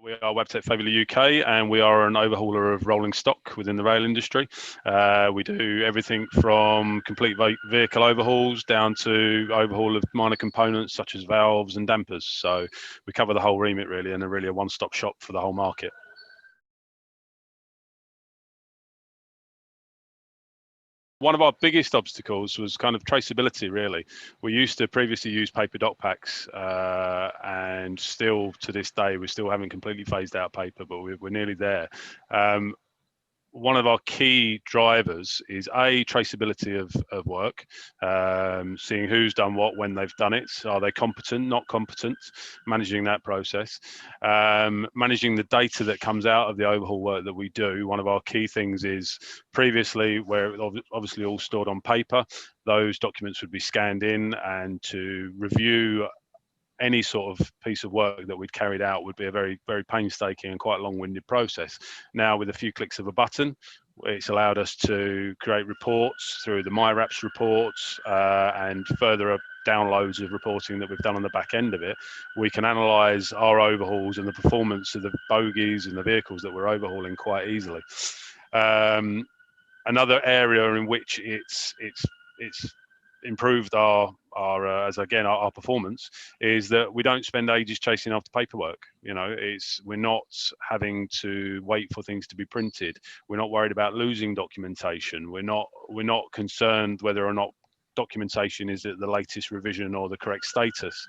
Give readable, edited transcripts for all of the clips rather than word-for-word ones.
We are Wabtec Favourite UK, and we are an overhauler of rolling stock within the rail industry. We do everything from complete vehicle overhauls down to overhaul of minor components such as valves and dampers. So we cover the whole remit really, and are really a one-stop shop for the whole market. One of our biggest obstacles was kind of traceability, really. We used to previously use paper doc packs, and still to this day, we still haven't completely phased out paper, but we're nearly there. One of our key drivers is traceability of work, seeing who's done what when they've done it. Are they competent, not competent, managing that process, managing the data that comes out of the overhaul work that we do. One of our key things is previously, where it obviously all stored on paper, those documents would be scanned in, and to review any sort of piece of work that we'd carried out would be a very, very painstaking and quite long-winded process. Now, with a few clicks of a button, it's allowed us to create reports through the MyWraps reports, and further downloads of reporting that we've done on the back end of it. We can analyse our overhauls and the performance of the bogies and the vehicles that we're overhauling quite easily. Another area in which it's improved our performance is that we don't spend ages chasing after paperwork. You know, we're not having to wait for things to be printed. We're not worried about losing documentation. We're not concerned whether or not documentation is at the latest revision or the correct status.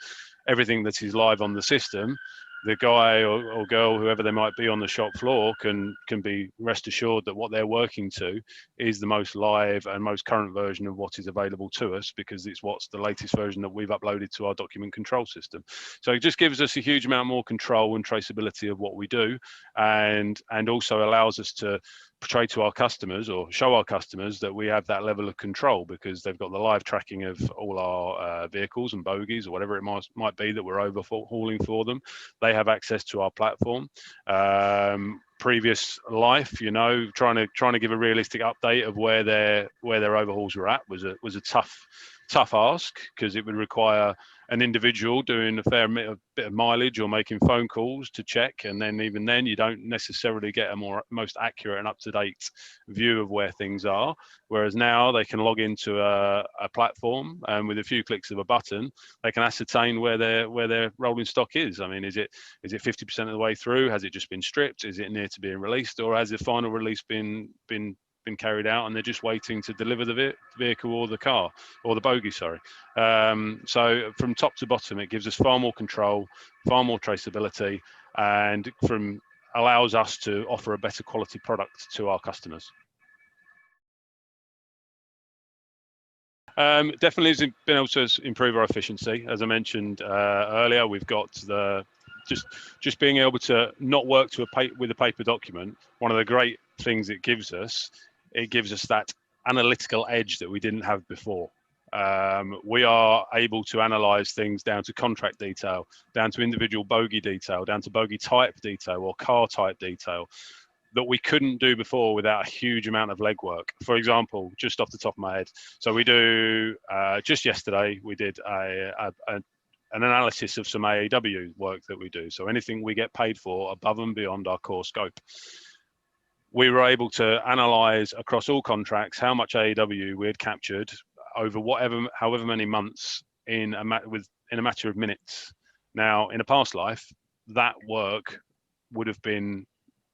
Everything that is live on the system, the guy or girl, whoever they might be on the shop floor, can be rest assured that what they're working to is the most live and most current version of what is available to us, because it's what's the latest version that we've uploaded to our document control system. So it just gives us a huge amount more control and traceability of what we do, and also allows us to portray to our customers, or show our customers, that we have that level of control, because they've got the live tracking of all our vehicles and bogies or whatever it might be that we're overhauling for them. They have access to our platform. Previous life, you know, trying to give a realistic update of where their overhauls were at was a tough ask, because it would require an individual doing a fair bit of mileage or making phone calls to check, and then even then you don't necessarily get a most accurate and up-to-date view of where things are. Whereas now they can log into a platform, and with a few clicks of a button they can ascertain where their rolling stock is. I mean, is it 50% of the way through? Has it just been stripped? Is it near to being released, or has the final release been carried out and they're just waiting to deliver the vehicle or the car or the bogie, sorry. So from top to bottom, it gives us far more control, far more traceability, and allows us to offer a better quality product to our customers. Definitely has been able to improve our efficiency. As I mentioned earlier, we've got just being able to not work with a paper document. One of the great things it gives us that analytical edge that we didn't have before. We are able to analyze things down to contract detail, down to individual bogie detail, down to bogie type detail or car type detail, that we couldn't do before without a huge amount of legwork. For example, just off the top of my head, so we do, just yesterday, we did an analysis of some AAW work that we do. So anything we get paid for above and beyond our core scope. We were able to analyze across all contracts how much AAW we had captured over however many months in a matter of minutes. Now, in a past life, that work would have been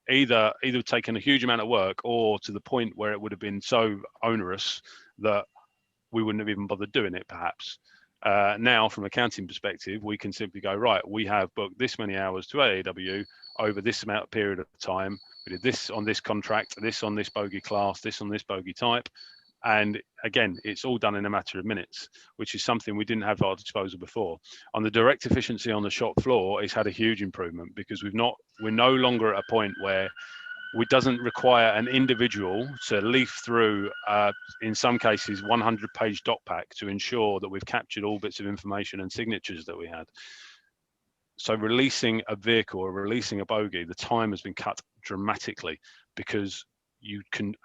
either taken a huge amount of work, or to the point where it would have been so onerous that we wouldn't have even bothered doing it, perhaps. Now, from an accounting perspective, we can simply go, right, we have booked this many hours to AAW over this period of time. We did this on this contract, this on this bogie class, this on this bogie type. And again, it's all done in a matter of minutes, which is something we didn't have at our disposal before. On the direct efficiency on the shop floor, it's had a huge improvement, because we're no longer at a point where it doesn't require an individual to leaf through, in some cases, 100-page doc pack to ensure that we've captured all bits of information and signatures that we had. So releasing a vehicle or releasing a bogie, the time has been cut dramatically, because you can,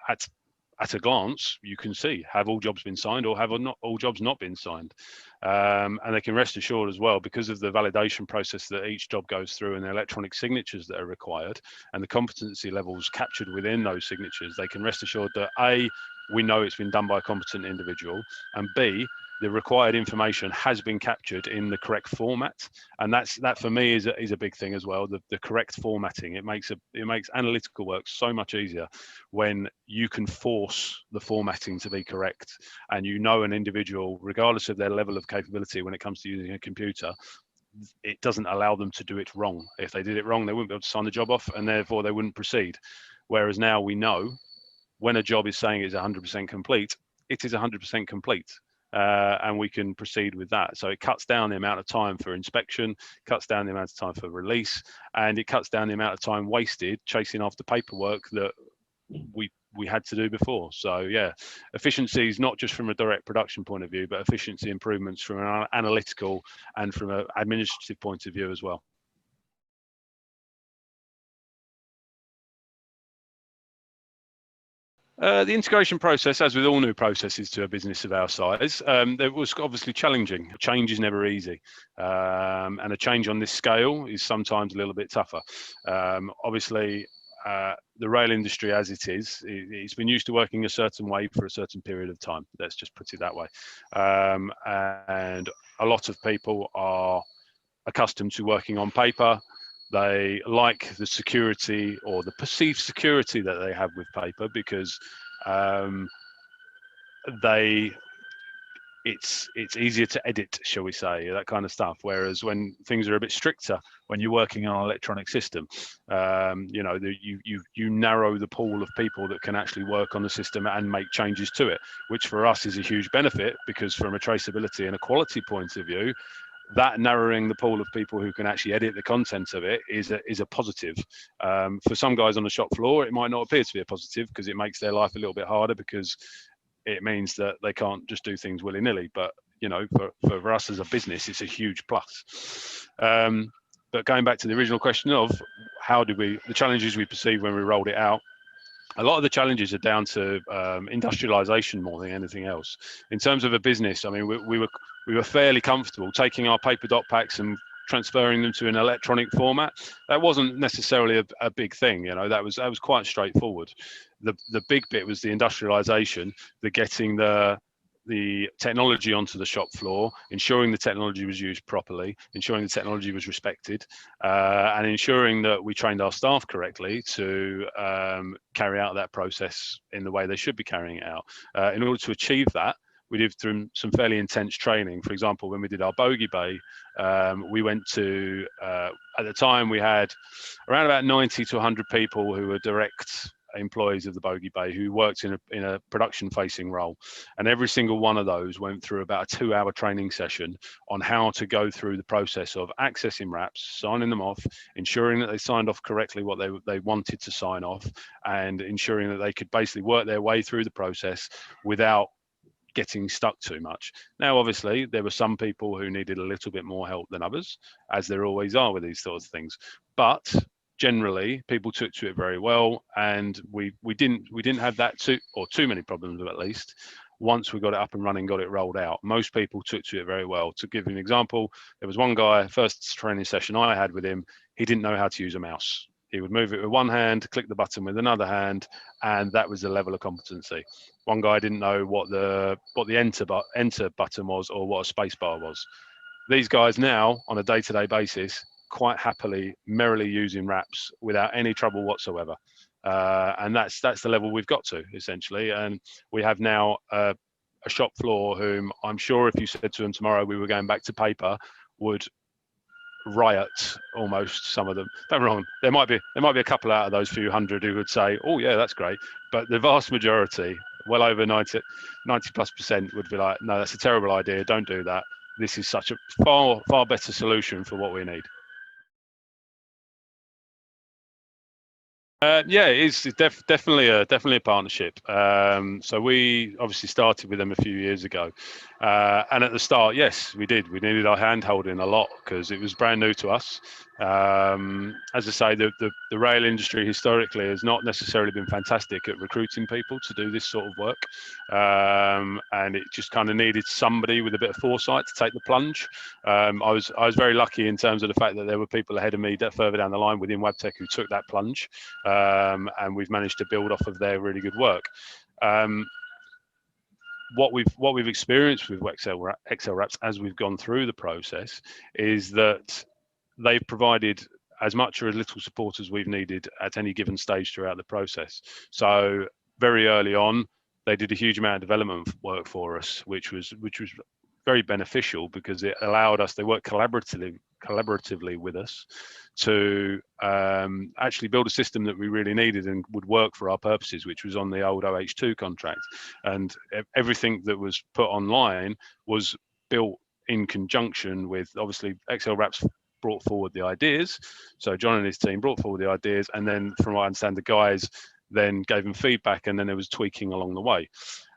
at a glance, you can see, have all jobs been signed or have not all jobs not been signed? And they can rest assured as well, because of the validation process that each job goes through and the electronic signatures that are required and the competency levels captured within those signatures, they can rest assured that A, we know it's been done by a competent individual, and B, the required information has been captured in the correct format. And that for me is a big thing as well, the correct formatting. It makes analytical work so much easier when you can force the formatting to be correct, and you know an individual, regardless of their level of capability when it comes to using a computer, it doesn't allow them to do it wrong. If they did it wrong, they wouldn't be able to sign the job off, and therefore they wouldn't proceed. Whereas now we know when a job is saying it's 100% complete, it is 100% complete. And we can proceed with that. So it cuts down the amount of time for inspection, cuts down the amount of time for release, and it cuts down the amount of time wasted chasing after paperwork that we had to do before. So yeah, efficiency is not just from a direct production point of view, but efficiency improvements from an analytical and from an administrative point of view as well. The integration process, as with all new processes to a business of our size, it was obviously challenging. Change is never easy, and a change on this scale is sometimes a little bit tougher. Obviously, the rail industry, as it is, it's been used to working a certain way for a certain period of time. Let's just put it that way. And a lot of people are accustomed to working on paper. They like the security or the perceived security that they have with paper, because it's easier to edit, shall we say, that kind of stuff. Whereas when things are a bit stricter, when you're working on an electronic system, you know, you narrow the pool of people that can actually work on the system and make changes to it, which for us is a huge benefit, because from a traceability and a quality point of view, that narrowing the pool of people who can actually edit the content of it is a positive. For some guys on the shop floor, it might not appear to be a positive, because it makes their life a little bit harder, because it means that they can't just do things willy-nilly. But you know, for us as a business, it's a huge plus. But going back to the original question of the challenges we perceived when we rolled it out, a lot of the challenges are down to industrialization more than anything else. In terms of a business, I mean, we were fairly comfortable taking our paper doc packs and transferring them to an electronic format. That wasn't necessarily a big thing, you know. That was quite straightforward. The big bit was the industrialization, the getting the technology onto the shop floor, ensuring the technology was used properly, ensuring the technology was respected, and ensuring that we trained our staff correctly to carry out that process in the way they should be carrying it out. In order to achieve that, we did through some fairly intense training. For example, when we did our bogey bay, we went to, at the time we had around about 90 to 100 people who were direct employees of the bogey bay who worked in a production facing role, and every single one of those went through about a 2-hour training session on how to go through the process of accessing wraps, signing them off, ensuring that they signed off correctly what they wanted to sign off, and ensuring that they could basically work their way through the process without getting stuck too much. Now, obviously, there were some people who needed a little bit more help than others, as there always are with these sorts of things. But generally, people took to it very well, and we didn't have that too many problems, at least. Once we got it up and running, got it rolled out, most people took to it very well. To give you an example, there was one guy, first training session I had with him, he didn't know how to use a mouse. He would move it with one hand, click the button with another hand, and that was the level of competency. One guy didn't know what the enter button was or what a space bar was. These guys now, on a day-to-day basis, quite happily, merrily using wraps without any trouble whatsoever. And that's the level we've got to, essentially. And we have now a shop floor whom I'm sure if you said to them tomorrow we were going back to paper, would riot almost. Some of them, don't get me wrong, there might be a couple out of those few hundred who would say, oh yeah, that's great, but the vast majority, well over 90+% would be like, no, that's a terrible idea, don't do that. This is such a far better solution for what we need. Yeah, it's definitely a partnership. So we obviously started with them a few years ago, and at the start, yes, we did. We needed our hand holding a lot because it was brand new to us. As I say, the rail industry historically has not necessarily been fantastic at recruiting people to do this sort of work, and it just kind of needed somebody with a bit of foresight to take the plunge. I was very lucky in terms of the fact that there were people ahead of me that further down the line within Wabtec who took that plunge, and we've managed to build off of their really good work. What we've experienced with ExcelWraps as we've gone through the process is that they've provided as much or as little support as we've needed at any given stage throughout the process. So very early on, they did a huge amount of development work for us, which was very beneficial because it allowed us. They worked collaboratively with us to actually build a system that we really needed and would work for our purposes, which was on the old OH2 contract. And everything that was put online was built in conjunction with, obviously, ExcelWraps brought forward the ideas. So John and his team brought forward the ideas, and then from what I understand, the guys then gave them feedback, and then there was tweaking along the way.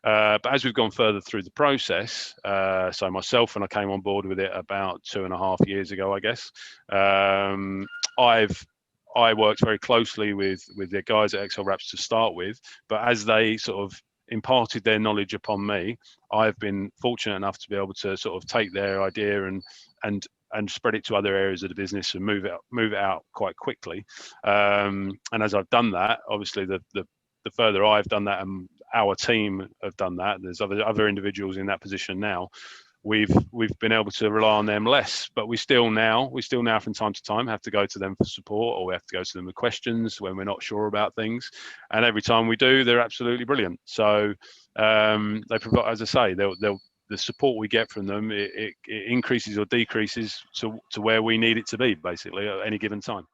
But as we've gone further through the process, so myself, when I came on board with it about 2.5 years ago, I guess, I worked very closely with the guys at ExcelWraps to start with, but as they sort of imparted their knowledge upon me, I've been fortunate enough to be able to sort of take their idea and spread it to other areas of the business and move it out quite quickly. And as I've done that, obviously the further I've done that and our team have done that, there's other individuals in that position now. We've been able to rely on them less, but we still now from time to time have to go to them for support, or we have to go to them with questions when we're not sure about things. And every time we do, they're absolutely brilliant. So they provide, as I say, the support we get from them, it increases or decreases to where we need it to be, basically, at any given time.